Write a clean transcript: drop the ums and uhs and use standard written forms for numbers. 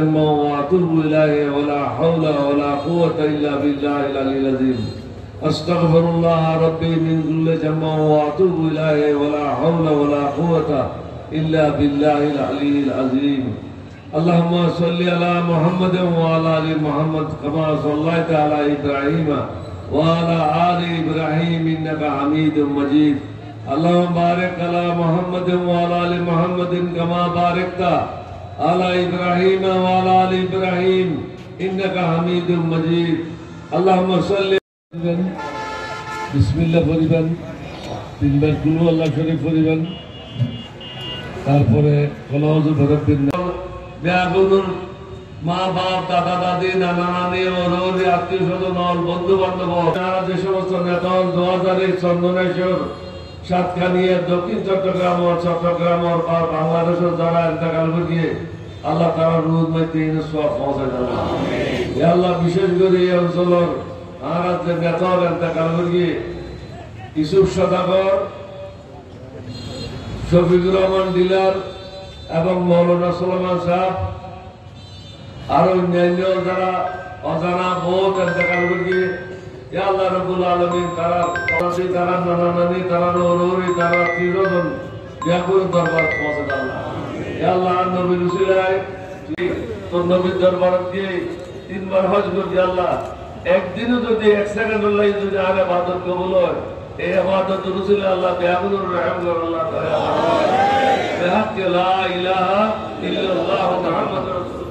وأتوب إليه ولا حول ولا قوة إلا بالله العلي العظيم أستغفر الله ربي من كل ذنب وأتوب إليه ولا حول ولا قوة إلا بالله العلي العظيم اللهم صل على محمد وعلى آل محمد كما صليت على إبراهيم وعلى آل إبراهيم إنك حميد مجيد اللهم بارك على محمد وعلى آل محمد كما باركت على إبراهيم وعلى آل إبراهيم إنك حميد مجيد اللهم صل بسم الله পড়িবেন তিনবার কুল আল্লাহ শরীফ পড়িবেন তারপরে কলাউযু বিরাব্বিন ব্যাগুনুর মা বাপ দাদা দাদি নানা নানি ওর আত্মীয় স্বজন বন্ধু বান্ধব যারা যে সমস্ত নেতা 2000 চন্দনেশ্বর সাতখানিয়া দক্ষিণ চট্টগ্রাম ও চট্টগ্রাম ও বাংলাদেশের যারা ইন্তেকাল করিয়ে আল্লাহ তাআলা রুহ মধ্যে সওয়াব পৌঁছে দেন আমিন ইয়া আল্লাহ বিশেষ করে এই অঞ্চলের আর যে নেতা ইন্তেকাল করিয়ে ইউসুফ সদাগর শফিকুর রহমান ডিলার এবং মৌলানা সুলাইমান সাহেব আর অন্যান্য যারা অজানা বহুত ইন্তেকাল করিয়ে ইয়া আল্লাহ রাব্বুল আলামিন তারা নানা নানি তারা ওরই তারা চিরজন ইয়াকুর দরবার পৌঁছে দাও আমিন ইয়া আল্লাহ নবীর উসিলায় তোর নবীর দরবার দিয়ে তিনবার হজ করি আল্লাহ একদিনও যদি এক সেকেন্ড আল্লাহ যদি আর ইবাদত কবুল হয় এই ইবাদত রসুল আল্লাহ বিআকুর রহম কর আল্লাহ তাআলা আমিন বিহাক্কি লা ইলাহা ইল্লাল্লাহু মুহাম্মাদুর রাসূলুল্লাহ